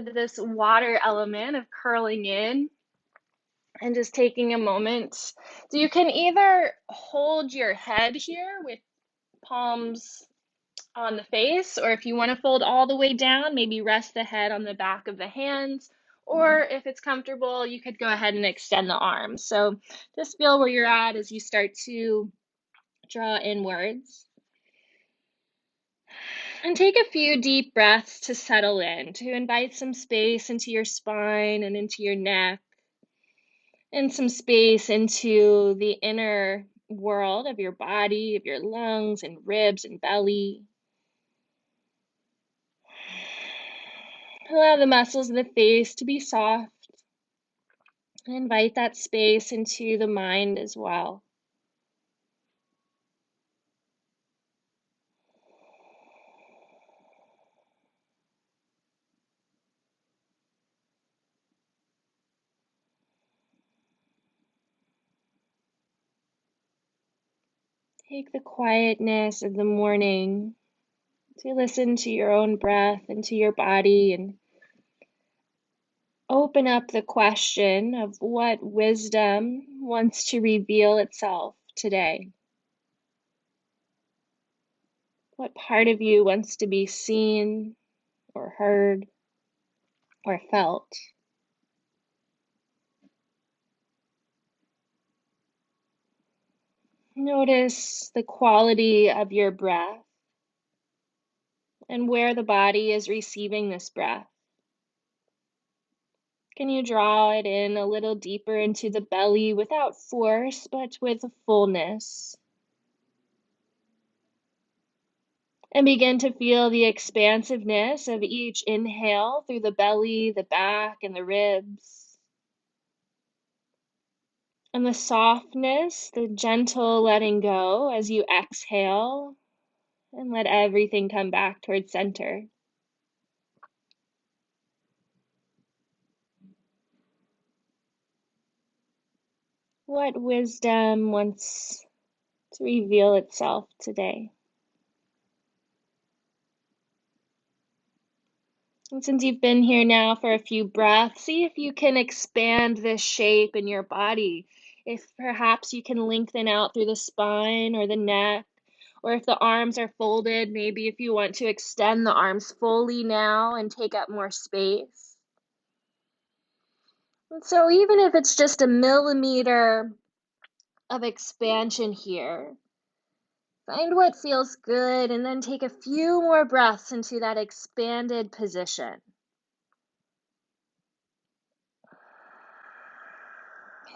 this water element of curling in and just taking a moment. So you can either hold your head here with palms on the face, or if you want to fold all the way down, maybe rest the head on the back of the hands, or if it's comfortable, you could go ahead and extend the arms. So just feel where you're at as you start to draw inwards. And take a few deep breaths to settle in, to invite some space into your spine and into your neck, and some space into the inner world of your body, of your lungs and ribs and belly. Allow the muscles of the face to be soft. And invite that space into the mind as well. Take the quietness of the morning to listen to your own breath and to your body, and open up the question of what wisdom wants to reveal itself today. What part of you wants to be seen or heard or felt? Notice the quality of your breath and where the body is receiving this breath. Can you draw it in a little deeper into the belly without force, but with fullness? And begin to feel the expansiveness of each inhale through the belly, the back, and the ribs. And the softness, the gentle letting go as you exhale, and let everything come back towards center. What wisdom wants to reveal itself today? And since you've been here now for a few breaths, see if you can expand this shape in your body. If perhaps you can lengthen out through the spine or the neck, or if the arms are folded, maybe if you want to extend the arms fully now and take up more space. And so even if it's just a millimeter of expansion here, find what feels good and then take a few more breaths into that expanded position.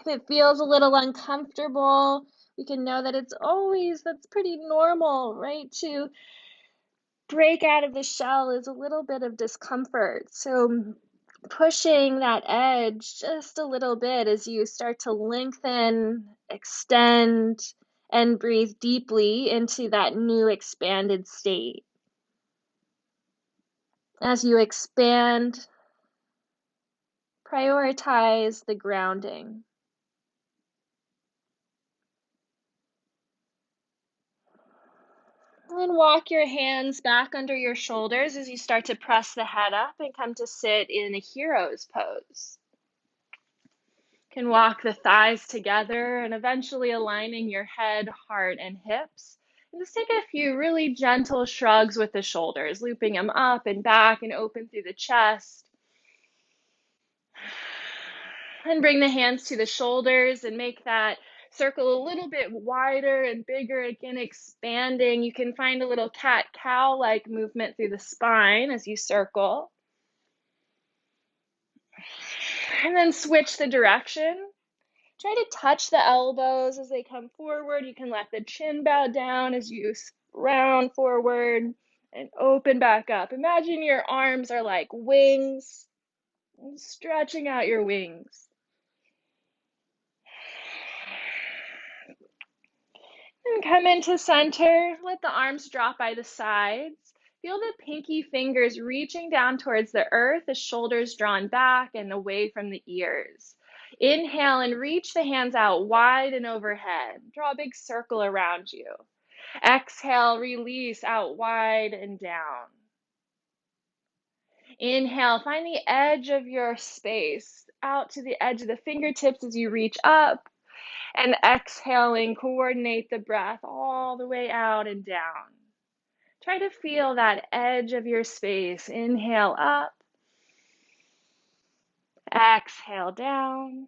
If it feels a little uncomfortable, we can know that that's pretty normal, right? To break out of the shell is a little bit of discomfort. So pushing that edge just a little bit as you start to lengthen, extend, and breathe deeply into that new expanded state. As you expand, prioritize the grounding. And walk your hands back under your shoulders as you start to press the head up and come to sit in a hero's pose. You can walk the thighs together and eventually aligning your head, heart, and hips. And just take a few really gentle shrugs with the shoulders, looping them up and back and open through the chest. And bring the hands to the shoulders and make that circle a little bit wider and bigger, again expanding. You can find a little cat-cow-like movement through the spine as you circle. And then switch the direction. Try to touch the elbows as they come forward. You can let the chin bow down as you round forward and open back up. Imagine your arms are like wings, stretching out your wings. And come into center. Let the arms drop by the sides. Feel the pinky fingers reaching down towards the earth, the shoulders drawn back and away from the ears. Inhale and reach the hands out wide and overhead. Draw a big circle around you. Exhale, release out wide and down. Inhale, find the edge of your space out to the edge of the fingertips as you reach up. And exhaling, coordinate the breath all the way out and down. Try to feel that edge of your space. Inhale up. Exhale down.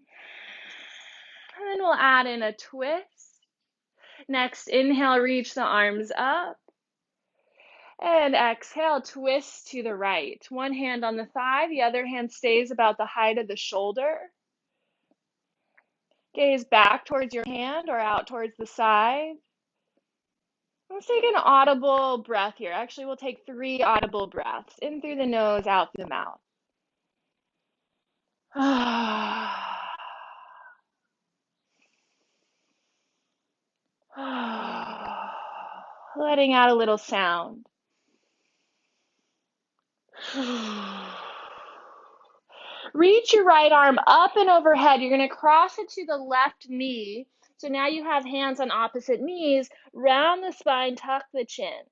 And then we'll add in a twist. Next, inhale, reach the arms up. And exhale, twist to the right. One hand on the thigh, the other hand stays about the height of the shoulder. Gaze back towards your hand or out towards the side. Let's take an audible breath here. Actually, we'll take 3 audible breaths. In through the nose, out through the mouth. Letting out a little sound. Reach your right arm up and overhead. You're going to cross it to the left knee. So now you have hands on opposite knees. Round the spine, tuck the chin.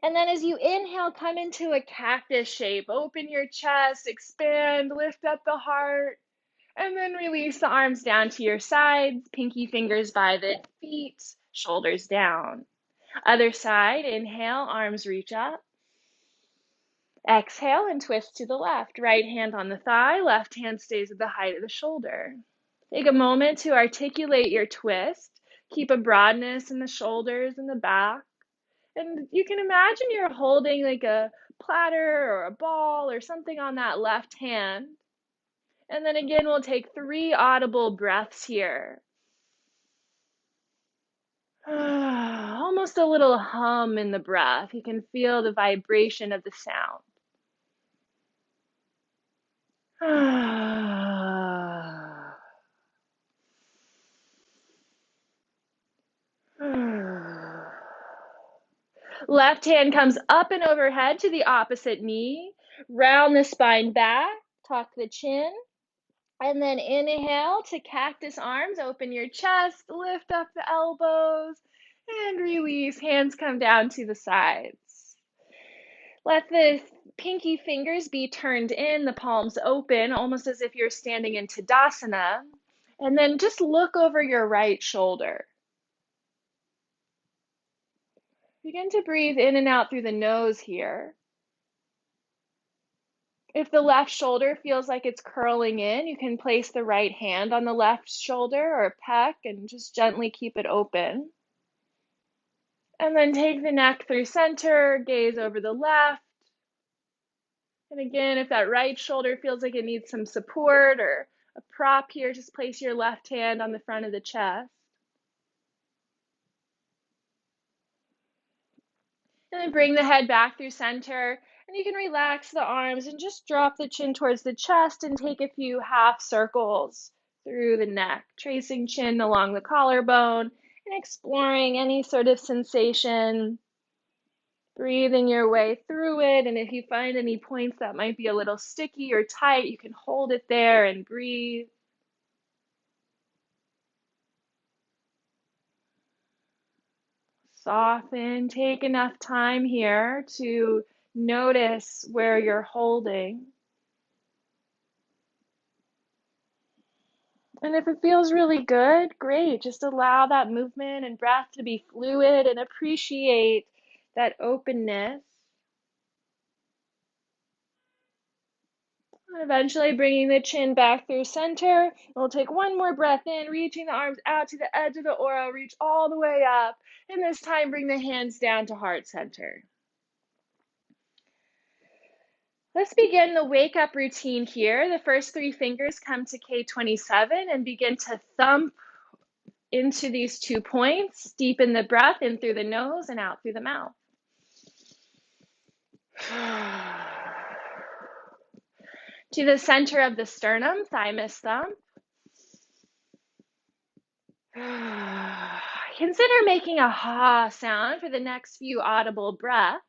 And then as you inhale, come into a cactus shape. Open your chest, expand, lift up the heart. And then release the arms down to your sides, pinky fingers by the feet, shoulders down. Other side, inhale, arms reach up. Exhale and twist to the left. Right hand on the thigh, left hand stays at the height of the shoulder. Take a moment to articulate your twist. Keep a broadness in the shoulders and the back. And you can imagine you're holding like a platter or a ball or something on that left hand. And then again, we'll take 3 audible breaths here. Almost a little hum in the breath. You can feel the vibration of the sound. Left hand comes up and overhead to the opposite knee. Round the spine back, tuck the chin. And then inhale to cactus arms. Open your chest, lift up the elbows, and release. Hands come down to the sides. Let the pinky fingers be turned in, the palms open, almost as if you're standing in Tadasana. And then just look over your right shoulder. Begin to breathe in and out through the nose here. If the left shoulder feels like it's curling in, you can place the right hand on the left shoulder or pec and just gently keep it open. And then take the neck through center, gaze over the left. And again, if that right shoulder feels like it needs some support or a prop here, just place your left hand on the front of the chest. And then bring the head back through center. And you can relax the arms and just drop the chin towards the chest and take a few half circles through the neck, tracing chin along the collarbone and exploring any sort of sensation. Breathing your way through it. And if you find any points that might be a little sticky or tight, you can hold it there and breathe. Soften, take enough time here to notice where you're holding. And if it feels really good, great. Just allow that movement and breath to be fluid and appreciate that openness. And eventually bringing the chin back through center. We'll take one more breath in, reaching the arms out to the edge of the aura, reach all the way up. And this time, bring the hands down to heart center. Let's begin the wake up routine here. The first 3 fingers come to K27 and begin to thump into these 2 points. Deepen the breath in through the nose and out through the mouth. To the center of the sternum, thymus thump. Consider making a ha sound for the next few audible breaths.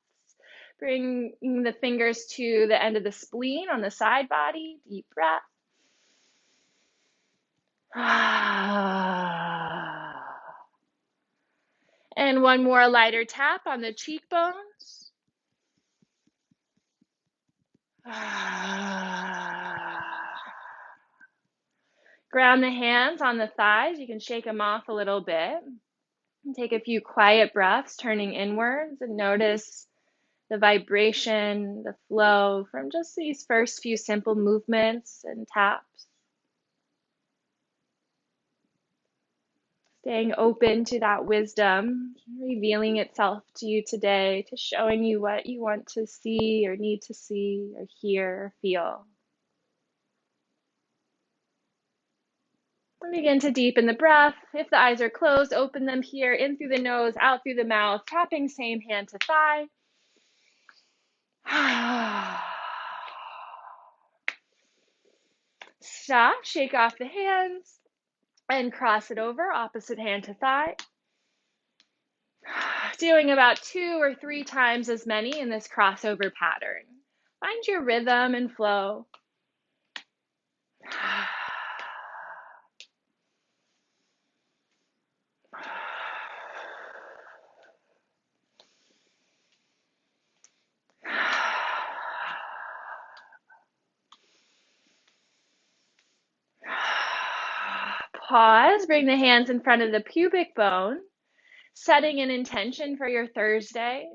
Bringing the fingers to the end of the spleen on the side body. Deep breath. And one more lighter tap on the cheekbones. Ground the hands on the thighs. You can shake them off a little bit. And take a few quiet breaths, turning inwards, and notice the vibration, the flow from just these first few simple movements and taps. Staying open to that wisdom, revealing itself to you today, to showing you what you want to see or need to see or hear or feel. And begin to deepen the breath. If the eyes are closed, open them here, in through the nose, out through the mouth, tapping same hand to thigh. Stop, shake off the hands, and cross it over, opposite hand to thigh. Doing about 2 or 3 times as many in this crossover pattern. Find your rhythm and flow. Pause, bring the hands in front of the pubic bone, setting an intention for your Thursday.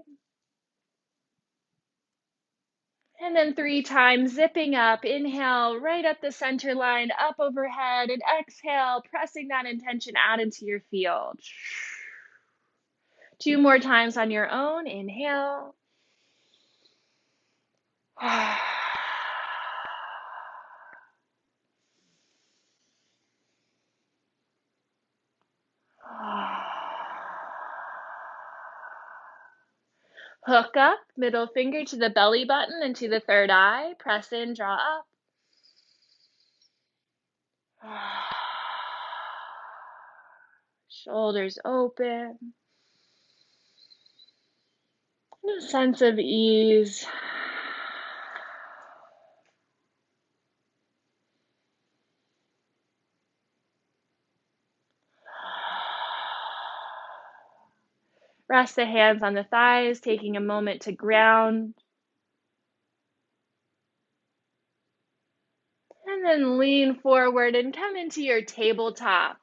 And then 3 times, zipping up, inhale, right up the center line, up overhead, and exhale, pressing that intention out into your field. 2 more times on your own, inhale. Hook up, middle finger to the belly button and to the third eye. Press in, draw up. Shoulders open. A sense of ease. Rest the hands on the thighs, taking a moment to ground. And then lean forward and come into your tabletop.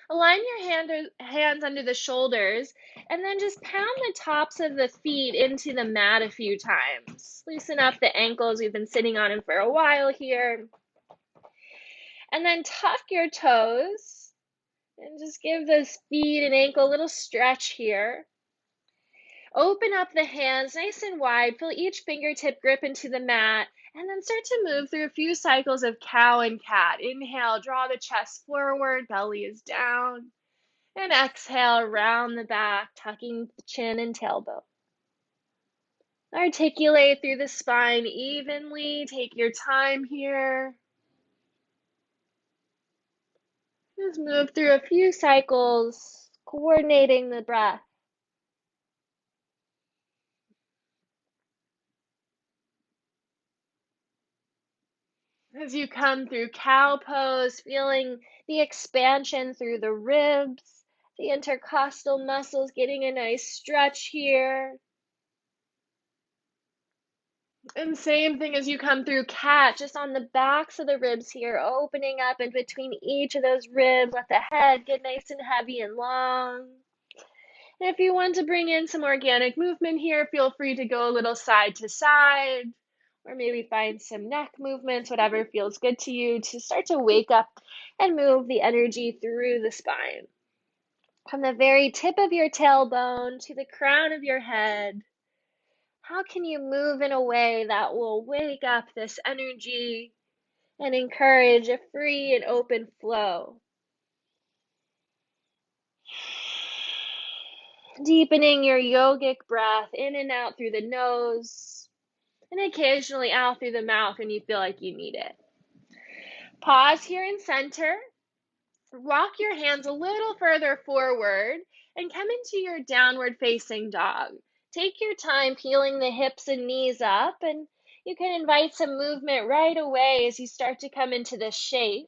Align your hands under the shoulders and then just pound the tops of the feet into the mat a few times. Loosen up the ankles. We've been sitting on them for a while here. And then tuck your toes and just give those feet and ankle a little stretch here. Open up the hands nice and wide. Feel each fingertip grip into the mat. And then start to move through a few cycles of cow and cat. Inhale, draw the chest forward, belly is down. And exhale, round the back, tucking the chin and tailbone. Articulate through the spine evenly. Take your time here. Just move through a few cycles, coordinating the breath. As you come through cow pose, feeling the expansion through the ribs, the intercostal muscles getting a nice stretch here. And same thing as you come through cat, just on the backs of the ribs here, opening up in between each of those ribs. Let the head get nice and heavy and long. And if you want to bring in some organic movement here, feel free to go a little side to side, or maybe find some neck movements, whatever feels good to you, to start to wake up and move the energy through the spine. From the very tip of your tailbone to the crown of your head, how can you move in a way that will wake up this energy and encourage a free and open flow? Deepening your yogic breath in and out through the nose, and occasionally out through the mouth when you feel like you need it. Pause here in center. Walk your hands a little further forward and come into your downward facing dog. Take your time peeling the hips and knees up, and you can invite some movement right away as you start to come into this shape.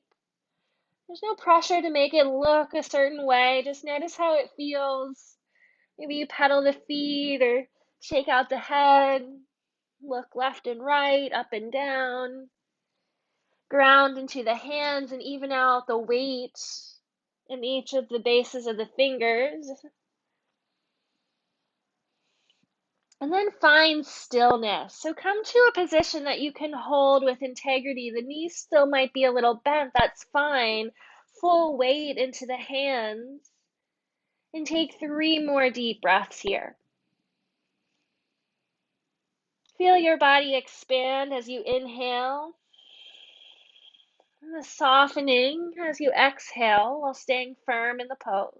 There's no pressure to make it look a certain way. Just notice how it feels. Maybe you pedal the feet or shake out the head. Look left and right, up and down. Ground into the hands and even out the weight in each of the bases of the fingers. And then find stillness. So come to a position that you can hold with integrity. The knees still might be a little bent, that's fine. Full weight into the hands. And take 3 more deep breaths here. Feel your body expand as you inhale. And the softening as you exhale while staying firm in the pose.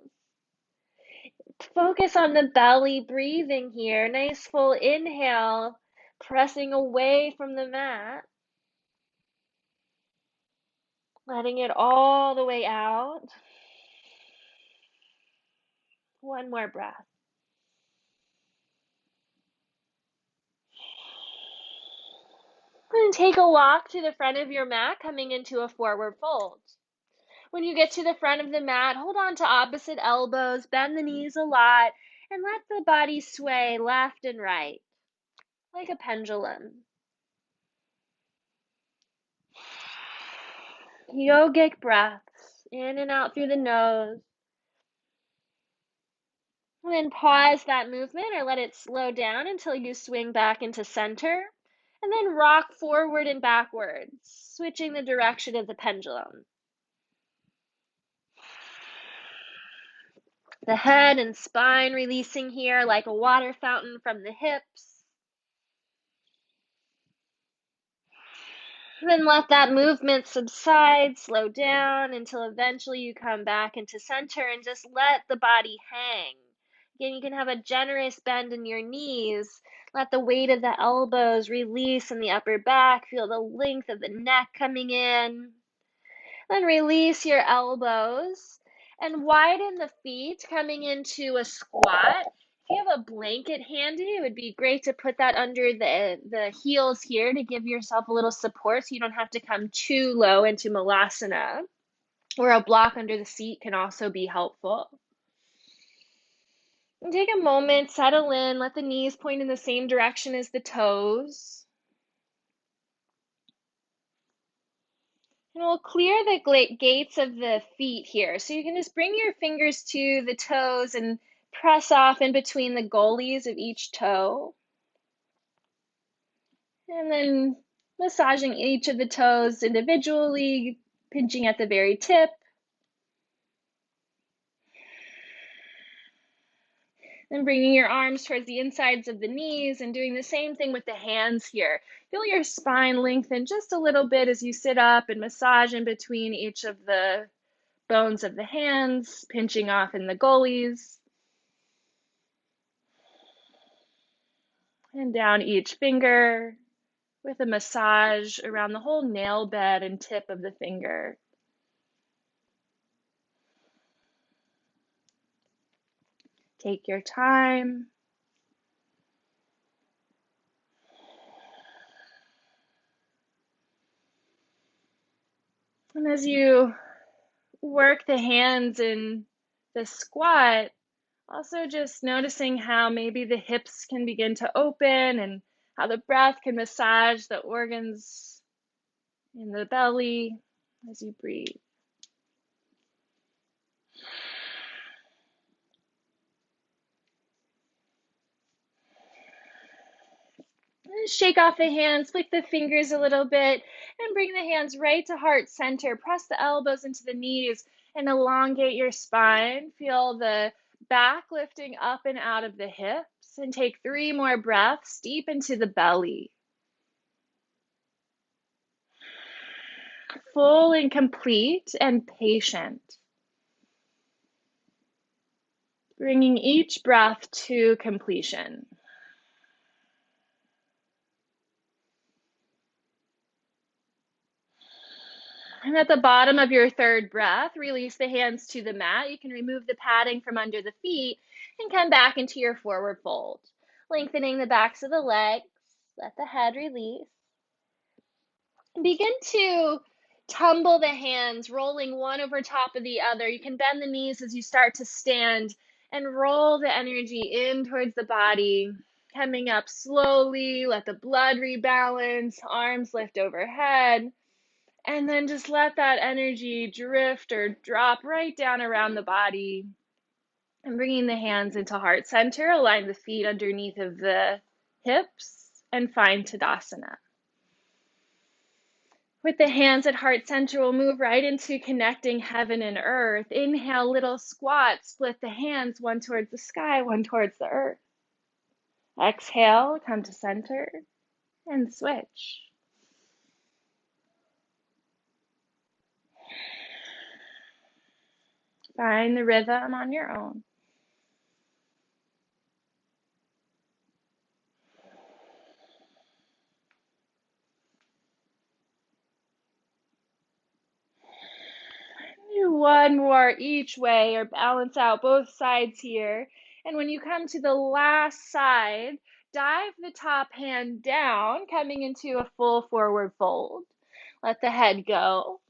Focus on the belly breathing here. Nice full inhale, pressing away from the mat. Letting it all the way out. One more breath. And take a walk to the front of your mat, coming into a forward fold. When you get to the front of the mat, hold on to opposite elbows, bend the knees a lot, and let the body sway left and right, like a pendulum. Yogic breaths, in and out through the nose. And then pause that movement or let it slow down until you swing back into center. And then rock forward and backwards, switching the direction of the pendulum. The head and spine releasing here like a water fountain from the hips. Then let that movement subside, slow down until eventually you come back into center and just let the body hang. Again, you can have a generous bend in your knees. Let the weight of the elbows release in the upper back. Feel the length of the neck coming in. Then release your elbows and widen the feet, coming into a squat. If you have a blanket handy, it would be great to put that under the heels here to give yourself a little support so you don't have to come too low into malasana. Or a block under the seat can also be helpful. And take a moment, settle in, let the knees point in the same direction as the toes. And we'll clear the gates of the feet here. So you can just bring your fingers to the toes and press off in between the goalies of each toe. And then massaging each of the toes individually, pinching at the very tip. Then bringing your arms towards the insides of the knees and doing the same thing with the hands here. Feel your spine lengthen just a little bit as you sit up and massage in between each of the bones of the hands, pinching off in the goalies. And down each finger with a massage around the whole nail bed and tip of the finger. Take your time. And as you work the hands in the squat, also just noticing how maybe the hips can begin to open and how the breath can massage the organs in the belly as you breathe. And shake off the hands, flick the fingers a little bit, and bring the hands right to heart center. Press the elbows into the knees and elongate your spine. Feel the back lifting up and out of the hips. And take 3 more breaths deep into the belly. Full and complete and patient. Bringing each breath to completion. And at the bottom of your 3rd breath, release the hands to the mat. You can remove the padding from under the feet and come back into your forward fold. Lengthening the backs of the legs. Let the head release. Begin to tumble the hands, rolling one over top of the other. You can bend the knees as you start to stand and roll the energy in towards the body coming up slowly. Let the blood rebalance, arms lift overhead. And then just let that energy drift or drop right down around the body. And bringing the hands into heart center, align the feet underneath of the hips and find Tadasana. With the hands at heart center, we'll move right into connecting heaven and earth. Inhale, little squat, split the hands, one towards the sky, one towards the earth. Exhale, come to center and switch. Find the rhythm on your own. Do one more each way or balance out both sides here. And when you come to the last side, dive the top hand down, coming into a full forward fold. Let the head go.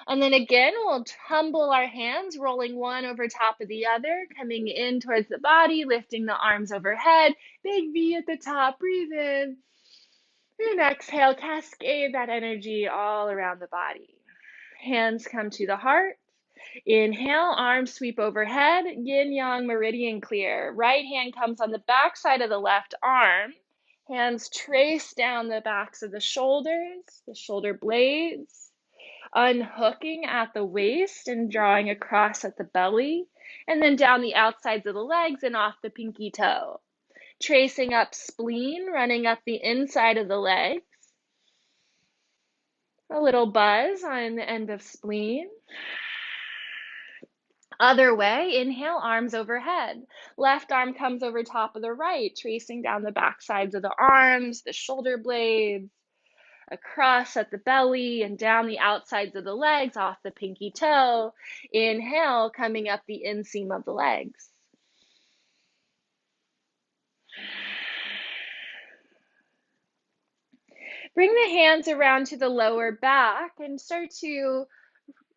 And then again, we'll humble our hands, rolling one over top of the other, coming in towards the body, lifting the arms overhead. Big V at the top, breathe in. And exhale, cascade that energy all around the body. Hands come to the heart. Inhale, arms sweep overhead, yin-yang meridian clear. Right hand comes on the back side of the left arm. Hands trace down the backs of the shoulder blades. Unhooking at the waist and drawing across at the belly. And then down the outsides of the legs and off the pinky toe. Tracing up spleen, running up the inside of the legs. A little buzz on the end of spleen. Other way, inhale, arms overhead. Left arm comes over top of the right, tracing down the back sides of the arms, the shoulder blades, across at the belly and down the outsides of the legs, off the pinky toe. Inhale, coming up the inseam of the legs. Bring the hands around to the lower back and start to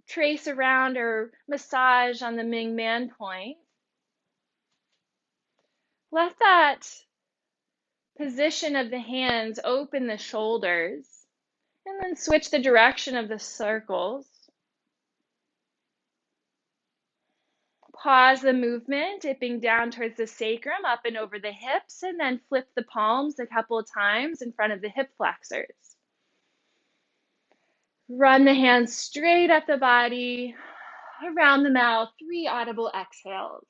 trace around or massage on the Ming Man point. Let that position of the hands open the shoulders, and then switch the direction of the circles. Pause the movement, dipping down towards the sacrum, up and over the hips, and then flip the palms a couple of times in front of the hip flexors. Run the hands straight up the body, around the mouth, 3 audible exhales.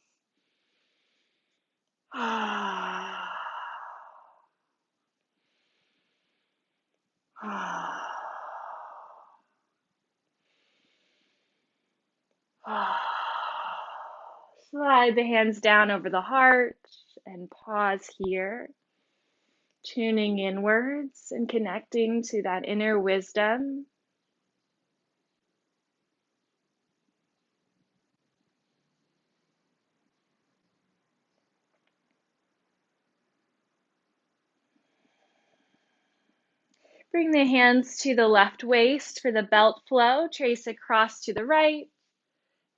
Slide the hands down over the heart and pause here, tuning inwards and connecting to that inner wisdom. Bring the hands to the left waist for the belt flow. Trace across to the right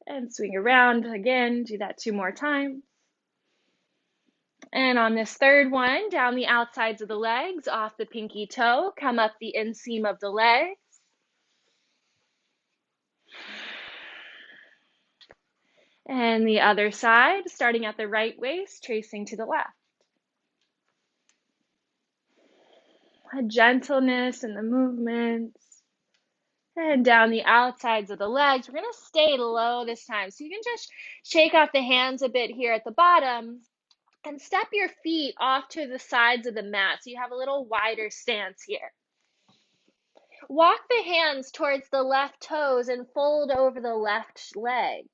and swing around again. Do that 2 more times. And on this third one, down the outsides of the legs, off the pinky toe, come up the inseam of the legs. And the other side, starting at the right waist, tracing to the left. A gentleness in the movements. And down the outsides of the legs. We're going to stay low this time. So you can just shake off the hands a bit here at the bottom. And step your feet off to the sides of the mat so you have a little wider stance here. Walk the hands towards the left toes and fold over the left leg.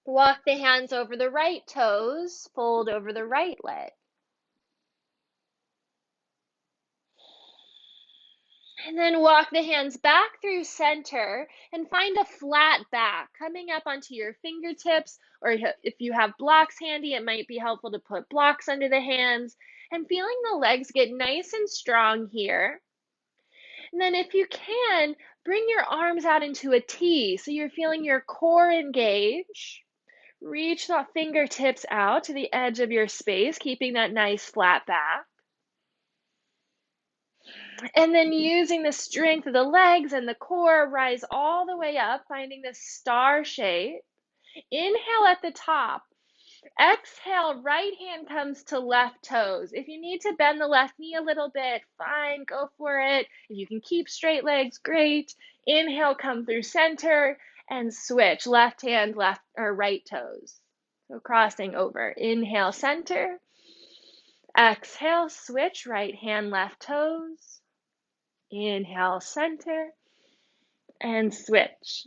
Walk the hands over the right toes, fold over the right leg. And then walk the hands back through center and find a flat back, coming up onto your fingertips, or if you have blocks handy, it might be helpful to put blocks under the hands, and feeling the legs get nice and strong here. And then if you can, bring your arms out into a T, so you're feeling your core engage. Reach the fingertips out to the edge of your space, keeping that nice flat back. And then using the strength of the legs and the core, rise all the way up, finding this star shape. Inhale at the top. Exhale, right hand comes to left toes. If you need to bend the left knee a little bit, fine, go for it. If you can keep straight legs, great. Inhale, come through center and switch. Left hand, left or right toes. So crossing over. Inhale, center. Exhale, switch, right hand, left toes. Inhale, center, and switch.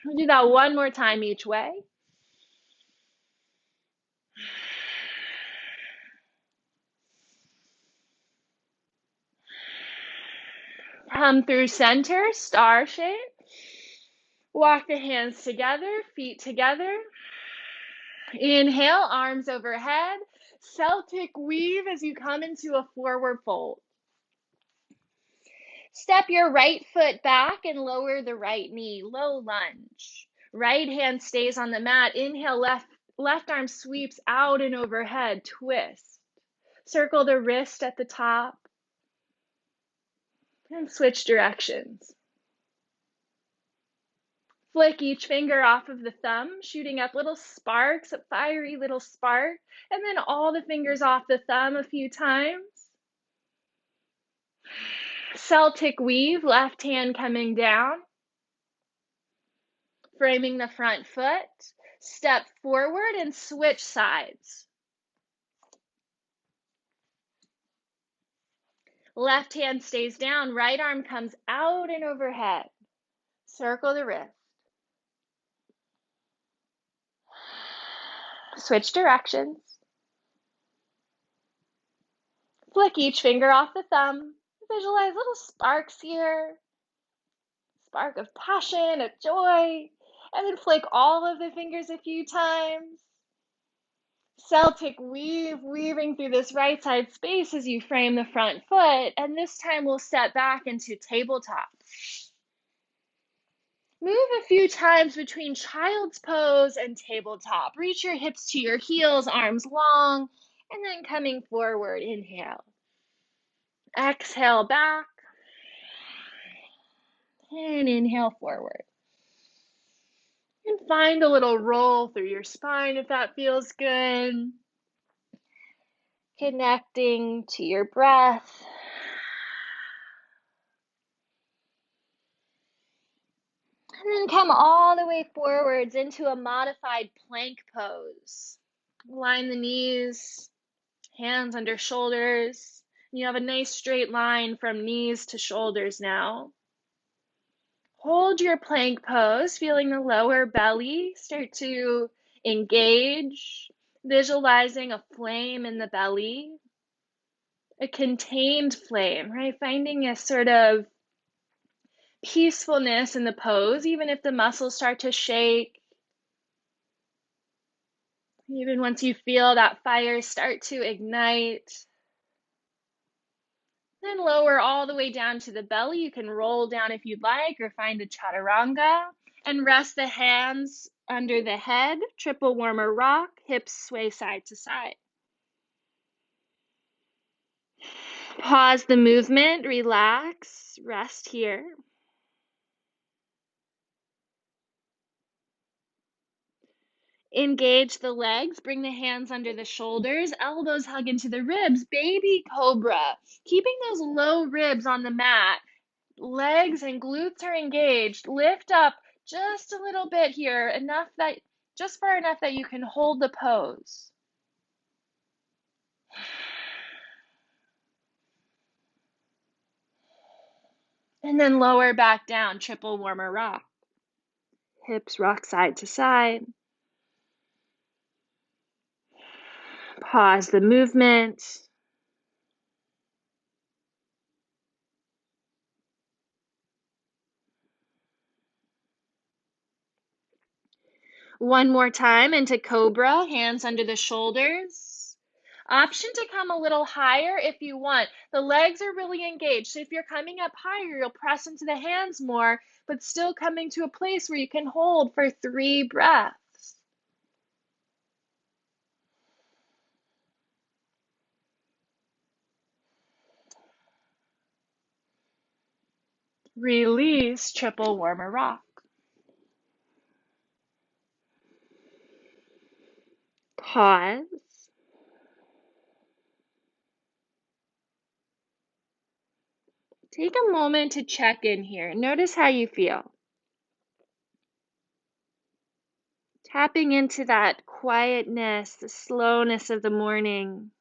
We'll do that one more time each way. Come through center, star shape. Walk the hands together, feet together. Inhale, arms overhead. Celtic weave as you come into a forward fold. Step your right foot back and lower the right knee, low lunge. Right hand stays on the mat. Inhale, left arm sweeps out and overhead, twist. Circle the wrist at the top and switch directions. Flick each finger off of the thumb, shooting up little sparks, a fiery little spark, and then all the fingers off the thumb a few times. Celtic weave, left hand coming down, framing the front foot. Step forward and switch sides. Left hand stays down, right arm comes out and overhead. Circle the wrist. Switch directions. Flick each finger off the thumb. Visualize little sparks here. Spark of passion, of joy. And then flick all of the fingers a few times. Celtic weave, weaving through this right side space as you frame the front foot. And this time we'll step back into tabletop. Move a few times between child's pose and tabletop. Reach your hips to your heels, arms long, and then coming forward, inhale. Exhale back, and inhale forward. And find a little roll through your spine if that feels good. Connecting to your breath. And then come all the way forwards into a modified plank pose. Line the knees, hands under shoulders. You have a nice straight line from knees to shoulders now. Hold your plank pose, feeling the lower belly start to engage, visualizing a flame in the belly, a contained flame, right? Finding a sort of peacefulness in the pose, even if the muscles start to shake. Even once you feel that fire start to ignite. Then lower all the way down to the belly. You can roll down if you'd like or find a chaturanga. And rest the hands under the head. Triple warmer rock. Hips sway side to side. Pause the movement. Relax. Rest here. Engage the legs, bring the hands under the shoulders, elbows hug into the ribs, baby cobra. Keeping those low ribs on the mat, legs and glutes are engaged. Lift up just a little bit here, just far enough that you can hold the pose. And then lower back down, triple warmer rock. Hips rock side to side. Pause the movement. One more time into Cobra, hands under the shoulders. Option to come a little higher if you want. The legs are really engaged. So if you're coming up higher, you'll press into the hands more, but still coming to a place where you can hold for 3 breaths. Release, triple warmer rock. Pause. Take a moment to check in here. Notice how you feel. Tapping into that quietness, the slowness of the morning.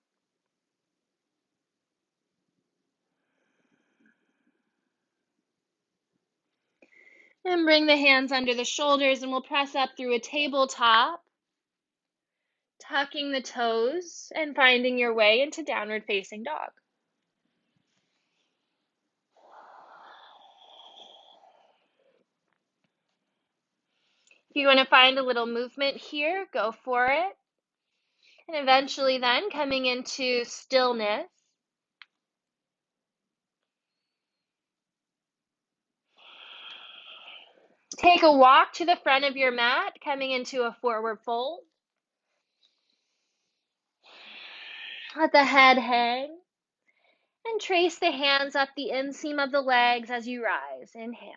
And bring the hands under the shoulders and we'll press up through a tabletop, tucking the toes and finding your way into downward facing dog. If you want to find a little movement here, go for it. And eventually then coming into stillness. Take a walk to the front of your mat, coming into a forward fold. Let the head hang. And trace the hands up the inseam of the legs as you rise. Inhale.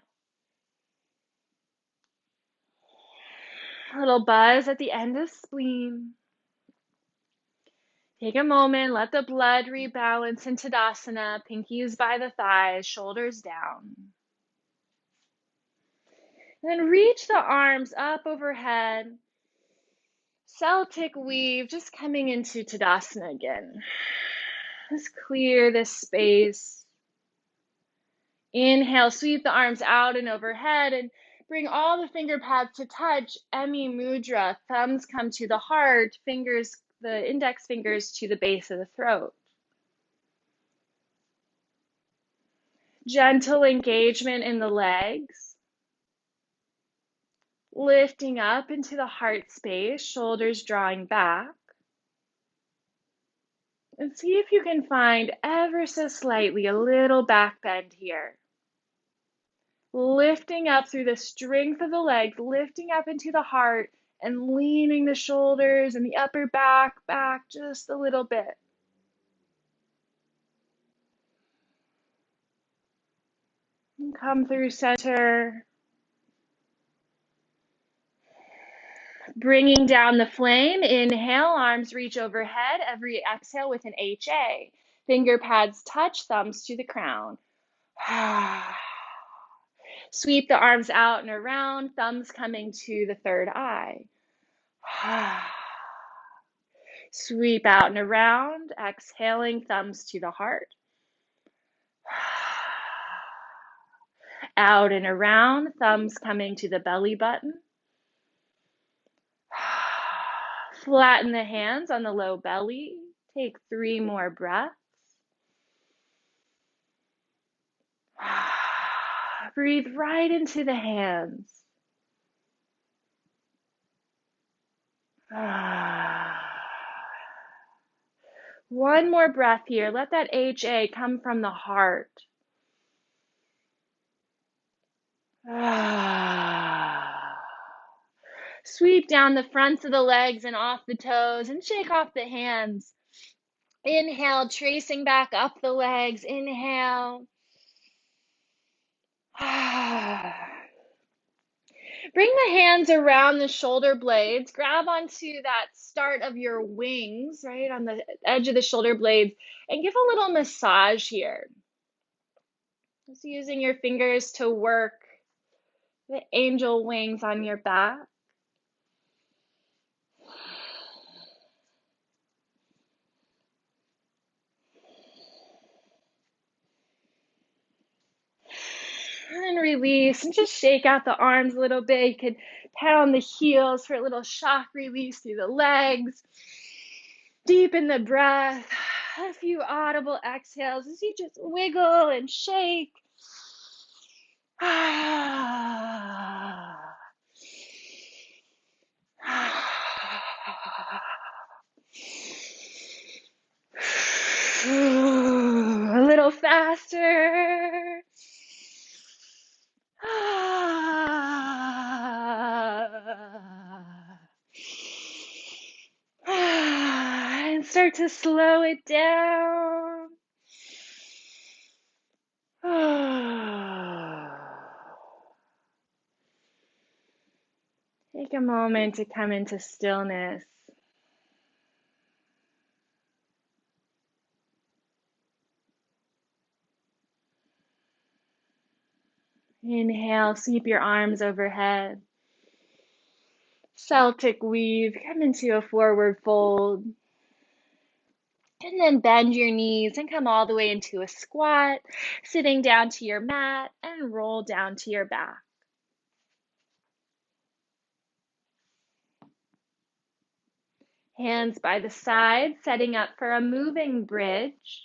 A little buzz at the end of spleen. Take a moment, let the blood rebalance in Tadasana, pinkies by the thighs, shoulders down. And then reach the arms up overhead. Celtic Weave, just coming into Tadasana again. Just clear this space. Inhale, sweep the arms out and overhead and bring all the finger pads to touch. Emi Mudra, thumbs come to the heart, fingers, the index fingers to the base of the throat. Gentle engagement in the legs. Lifting up into the heart space, shoulders drawing back. And see if you can find ever so slightly a little back bend here. Lifting up through the strength of the legs, lifting up into the heart and leaning the shoulders and the upper back just a little bit. And come through center. Bringing down the flame, inhale, arms reach overhead. Every exhale with an HA. Finger pads touch, thumbs to the crown. Sweep the arms out and around, thumbs coming to the third eye. Sweep out and around, exhaling, thumbs to the heart. Out and around, thumbs coming to the belly button. Flatten the hands on the low belly. Take 3 more breaths. Breathe right into the hands. One more breath here. Let that HA come from the heart. Sweep down the fronts of the legs and off the toes and shake off the hands. Inhale, tracing back up the legs. Inhale. Bring the hands around the shoulder blades. Grab onto that start of your wings, right, on the edge of the shoulder blades, and give a little massage here. Just using your fingers to work the angel wings on your back. And release, and just shake out the arms a little bit. You could pound the heels for a little shock release through the legs. Deepen the breath. A few audible exhales as you just wiggle and shake. A little faster. And start to slow it down. Take a moment to come into stillness. Inhale, sweep your arms overhead. Celtic Weave, come into a forward fold. And then bend your knees and come all the way into a squat, sitting down to your mat and roll down to your back. Hands by the side, setting up for a moving bridge.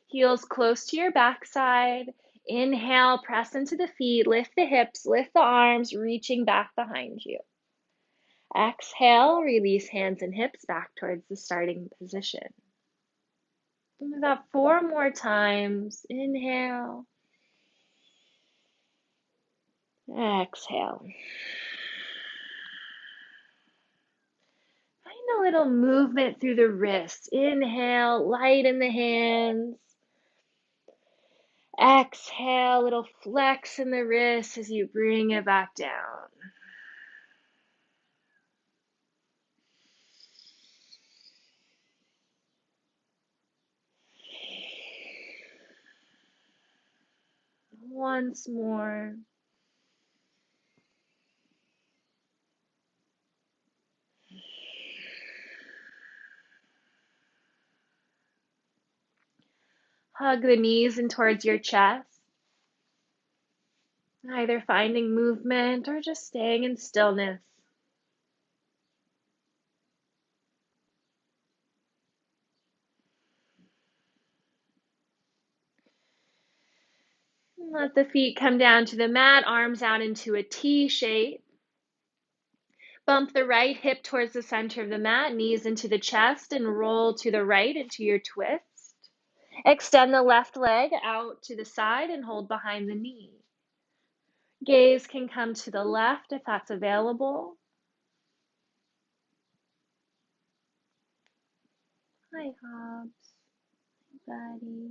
Heels close to your backside. Inhale, press into the feet, lift the hips, lift the arms, reaching back behind you. Exhale, release hands and hips back towards the starting position. Do that 4 more times. Inhale. Exhale. Find a little movement through the wrists. Inhale, light in the hands. Exhale, little flex in the wrists as you bring it back down. Once more. Hug the knees in towards your chest, either finding movement or just staying in stillness. Let the feet come down to the mat, arms out into a T shape. Bump the right hip towards the center of the mat, knees into the chest, and roll to the right into your twist. Extend the left leg out to the side and hold behind the knee. Gaze can come to the left if that's available. Hi, Hobbs. Buddy.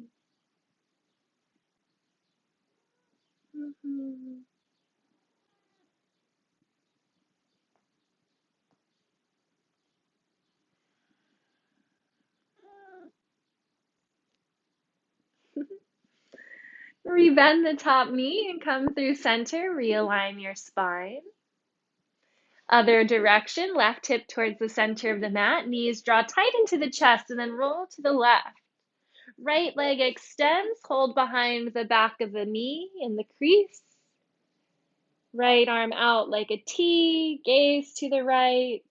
Rebend the top knee and come through center. Realign your spine. Other direction, left hip towards the center of the mat. Knees draw tight into the chest and then roll to the left. Right leg extends. Hold behind the back of the knee in the crease. Right arm out like a T. Gaze to the right.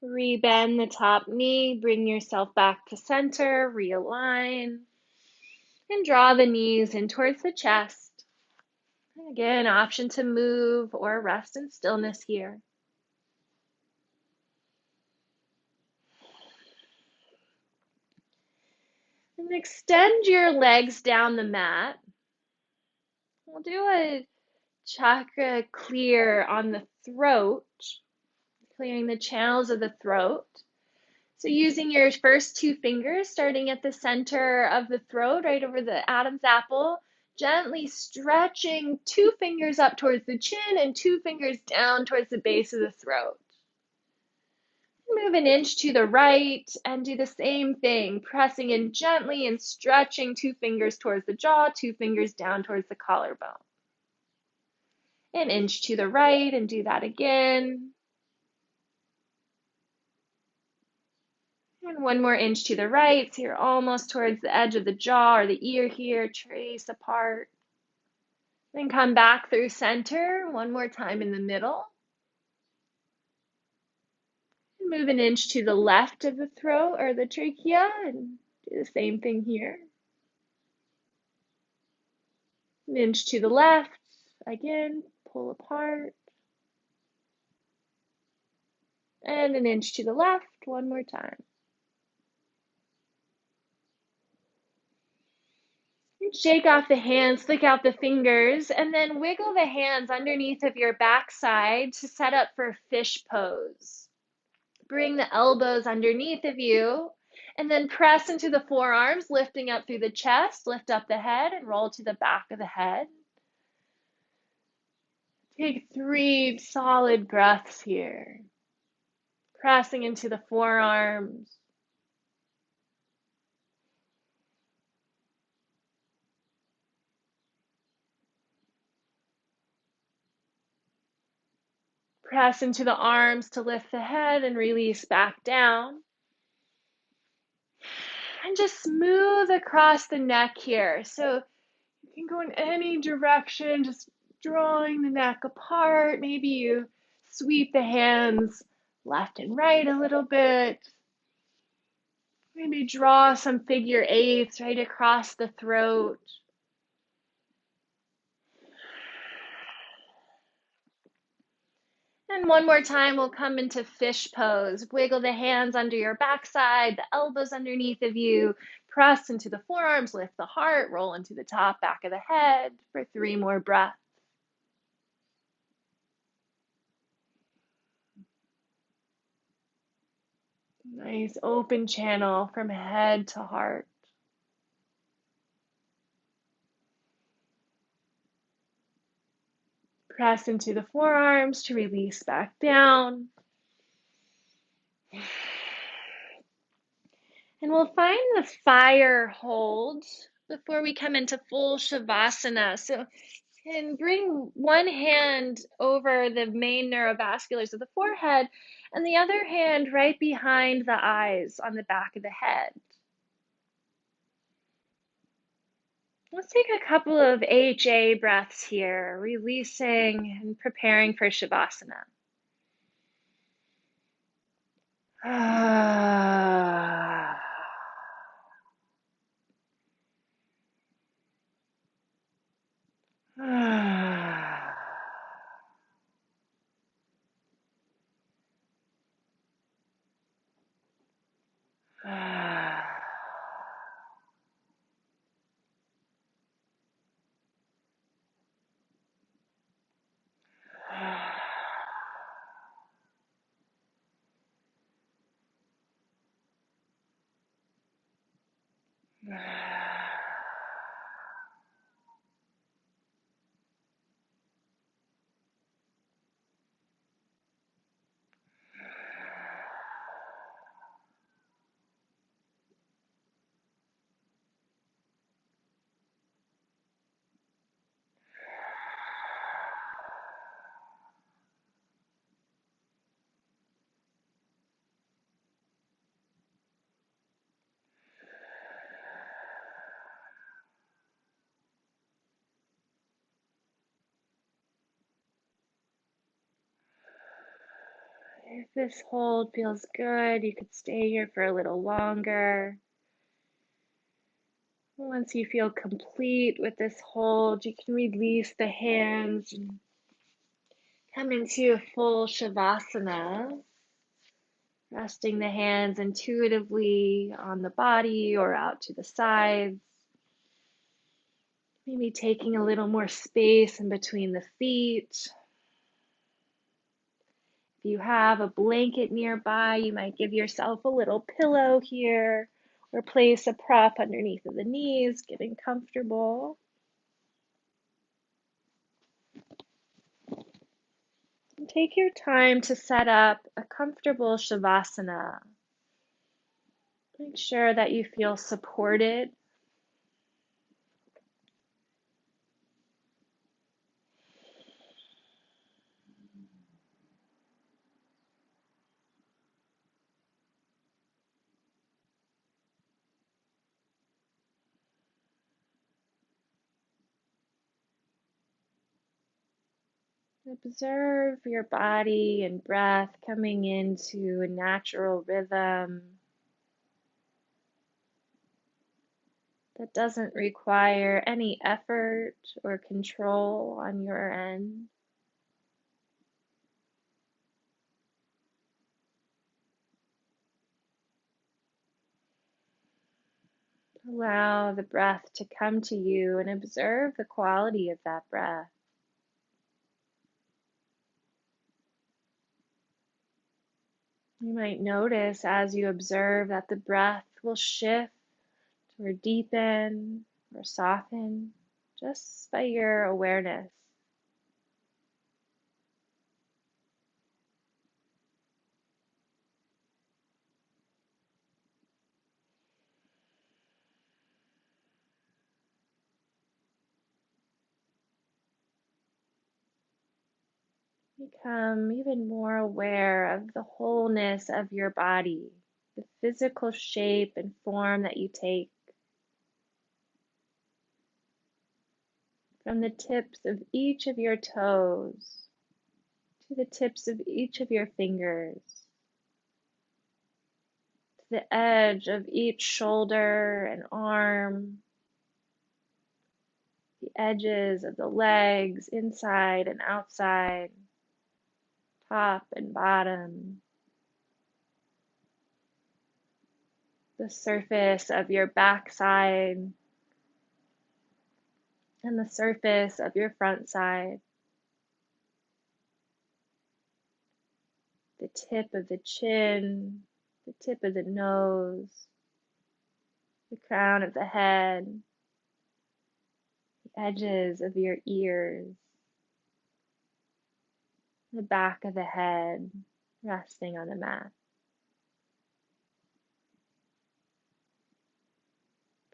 Rebend the top knee, bring yourself back to center, realign, and draw the knees in towards the chest. And again, option to move or rest in stillness here. And extend your legs down the mat. We'll do a chakra clear on the throat, clearing the channels of the throat. So using your first 2 fingers, starting at the center of the throat, right over the Adam's apple, gently stretching 2 fingers up towards the chin and 2 fingers down towards the base of the throat. Move an inch to the right and do the same thing, pressing in gently and stretching 2 fingers towards the jaw, 2 fingers down towards the collarbone. An inch to the right and do that again. And 1 more inch to the right, so you're almost towards the edge of the jaw or the ear here. Trace apart. Then come back through center, 1 more time in the middle. And move an inch to the left of the throat or the trachea and do the same thing here. An inch to the left, again, pull apart. And an inch to the left, One more time. Shake off the hands, flick out the fingers, and then wiggle the hands underneath of your backside to set up for fish pose. Bring the elbows underneath of you, and then press into the forearms, lifting up through the chest, lift up the head, and roll to the back of the head. Take 3 solid breaths here. Pressing into the forearms. Press into the arms to lift the head and release back down. And just smooth across the neck here. So you can go in any direction, just drawing the neck apart. Maybe you sweep the hands left and right a little bit. Maybe draw some figure eights right across the throat. And one more time, we'll come into fish pose. Wiggle the hands under your backside, the elbows underneath of you. Press into the forearms, lift the heart, roll into the top, back of the head for 3 more breaths. Nice open channel from head to heart. Press into the forearms to release back down. And we'll find the fire hold before we come into full Shavasana. So you can bring one hand over the main neurovasculars of the forehead and the other hand right behind the eyes on the back of the head. Let's take a couple of HA breaths here, releasing and preparing for Shavasana. If this hold feels good, you could stay here for a little longer. Once you feel complete with this hold, you can release the hands and come into a full Shavasana, resting the hands intuitively on the body or out to the sides. Maybe taking a little more space in between the feet. If you have a blanket nearby, you might give yourself a little pillow here or place a prop underneath of the knees, getting comfortable. And take your time to set up a comfortable Shavasana. Make sure that you feel supported. Observe your body and breath coming into a natural rhythm that doesn't require any effort or control on your end. Allow the breath to come to you and observe the quality of that breath. You might notice as you observe that the breath will shift or deepen or soften just by your awareness. Become even more aware of the wholeness of your body, the physical shape and form that you take, from the tips of each of your toes to the tips of each of your fingers, to the edge of each shoulder and arm, the edges of the legs, inside and outside, top and bottom, the surface of your backside and the surface of your front side, the tip of the chin, the tip of the nose, the crown of the head, the edges of your ears, the back of the head resting on the mat.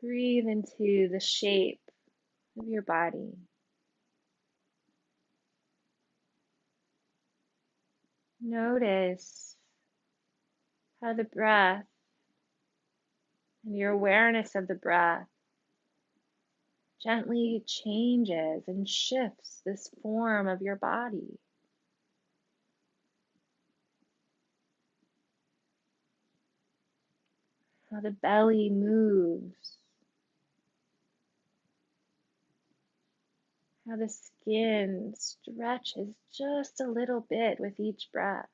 Breathe into the shape of your body. Notice how the breath and your awareness of the breath gently changes and shifts this form of your body. How the belly moves. How the skin stretches just a little bit with each breath.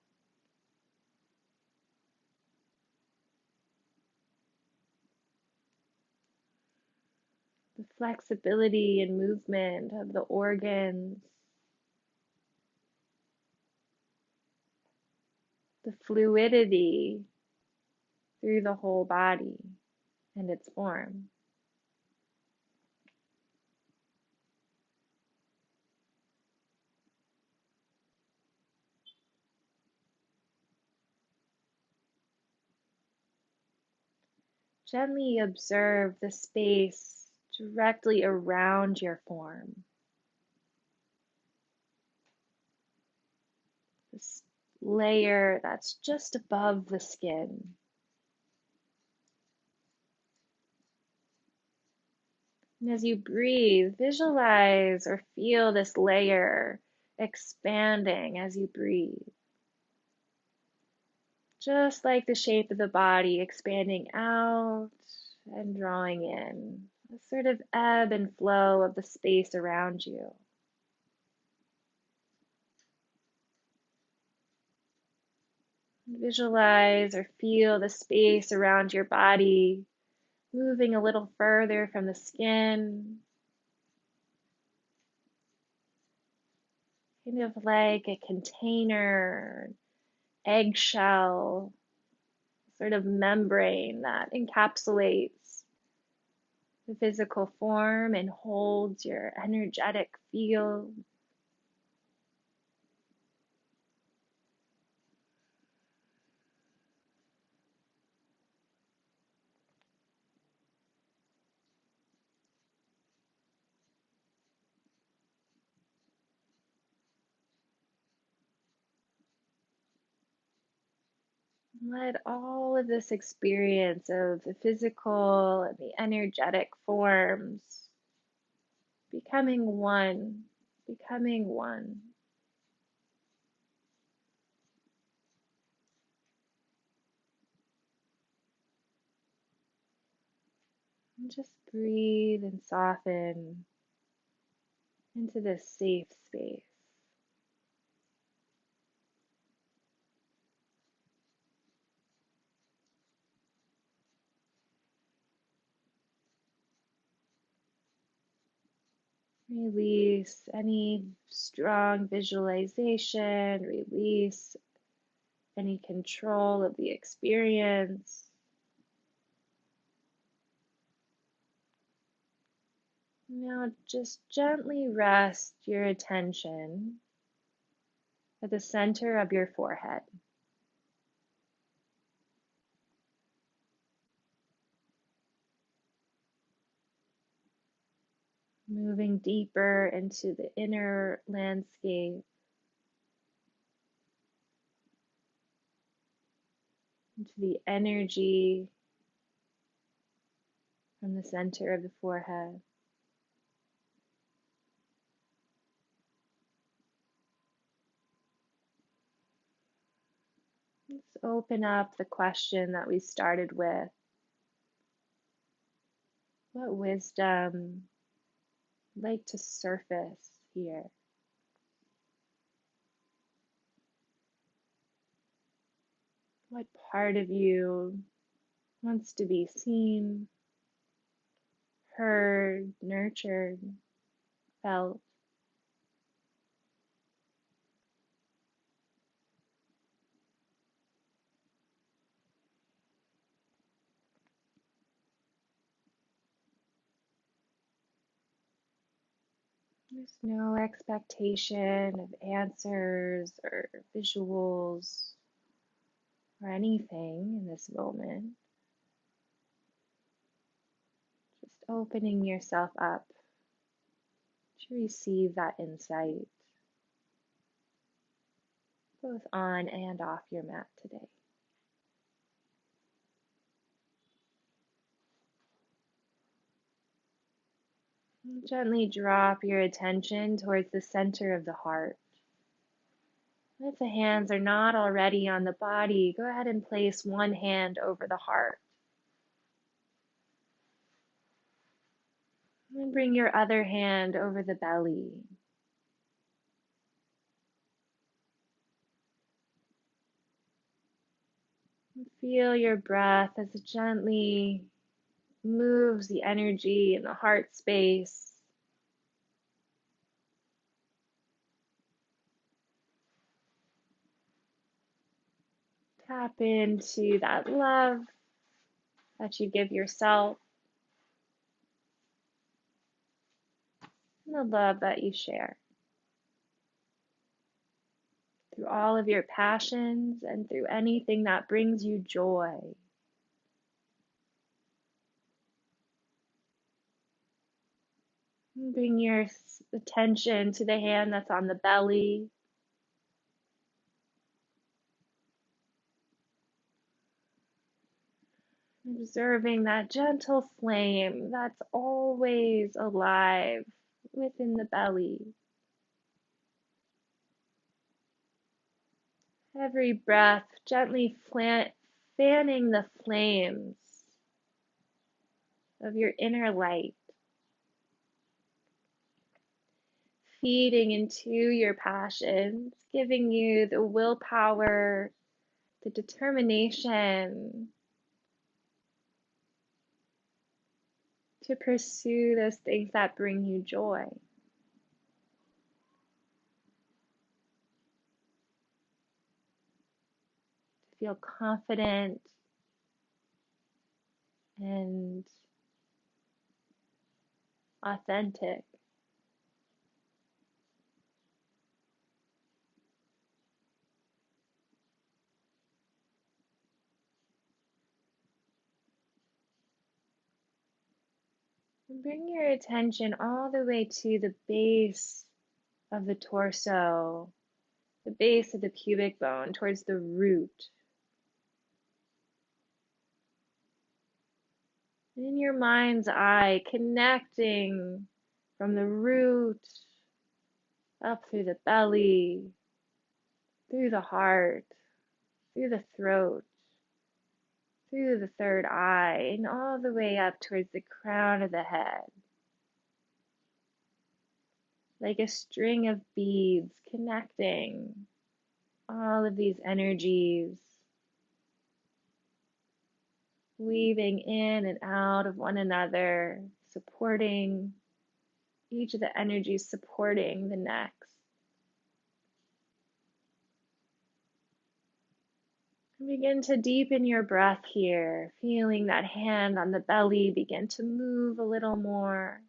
The flexibility and movement of the organs. The fluidity through the whole body and its form. Gently observe the space directly around your form. This layer that's just above the skin. And as you breathe, visualize or feel this layer expanding as you breathe. Just like the shape of the body expanding out and drawing in. A sort of ebb and flow of the space around you. Visualize or feel the space around your body moving a little further from the skin, kind of like a container, eggshell, sort of membrane that encapsulates the physical form and holds your energetic field. Let all of this experience of the physical and the energetic forms becoming one, becoming one. And just breathe and soften into this safe space. Release any strong visualization, release any control of the experience. Now just gently rest your attention at the center of your forehead. Moving deeper into the inner landscape, into the energy from the center of the forehead. Let's open up the question that we started with. What wisdom would like to surface here? What part of you wants to be seen, heard, nurtured, felt? There's no expectation of answers or visuals or anything in this moment. Just opening yourself up to receive that insight, both on and off your mat today. And gently drop your attention towards the center of the heart. If the hands are not already on the body, go ahead and place one hand over the heart. And bring your other hand over the belly. And feel your breath as it gently moves the energy in the heart space. Tap into that love that you give yourself and the love that you share through all of your passions and through anything that brings you joy. And bring your attention to the hand that's on the belly. Observing that gentle flame that's always alive within the belly. Every breath gently fanning the flames of your inner light, feeding into your passions, giving you the willpower, the determination to pursue those things that bring you joy. Feel confident and authentic. And bring your attention all the way to the base of the torso, the base of the pubic bone, towards the root. In your mind's eye, connecting from the root up through the belly, through the heart, through the throat, through the third eye, and all the way up towards the crown of the head. Like a string of beads connecting all of these energies, weaving in and out of one another, supporting each of the energies supporting the next. Begin to deepen your breath here, feeling that hand on the belly begin to move a little more.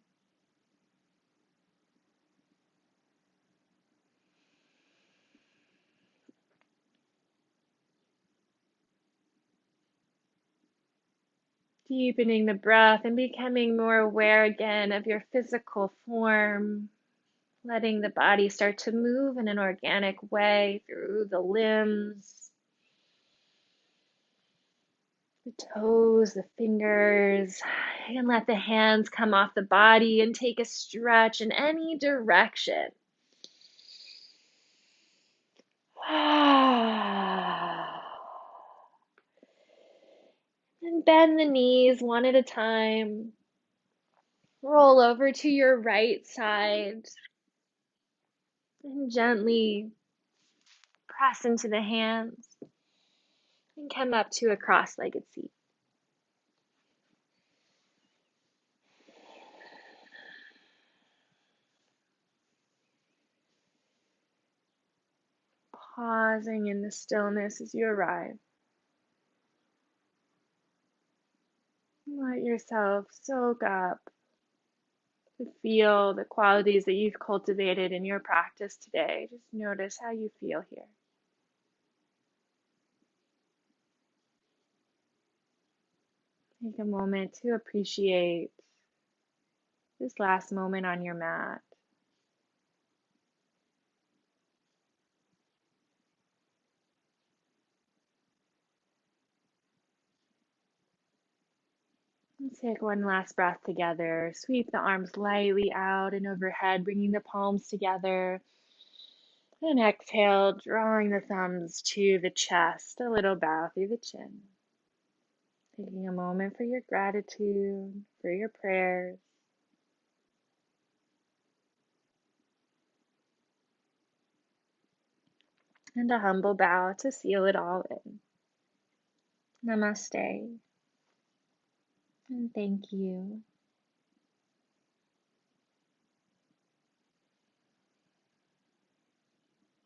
Deepening the breath and becoming more aware again of your physical form, letting the body start to move in an organic way through the limbs, the toes, the fingers. You can let the hands come off the body and take a stretch in any direction. And bend the knees one at a time. Roll over to your right side and gently press into the hands and come up to a cross-legged seat. Pausing in the stillness as you arrive. Let yourself soak up to feel the qualities that you've cultivated in your practice today. Just notice how you feel here. Take a moment to appreciate this last moment on your mat. Let's take one last breath together. Sweep the arms lightly out and overhead, bringing the palms together. And exhale, drawing the thumbs to the chest, a little bow through the chin. Taking a moment for your gratitude, for your prayers. And a humble bow to seal it all in. Namaste. And thank you.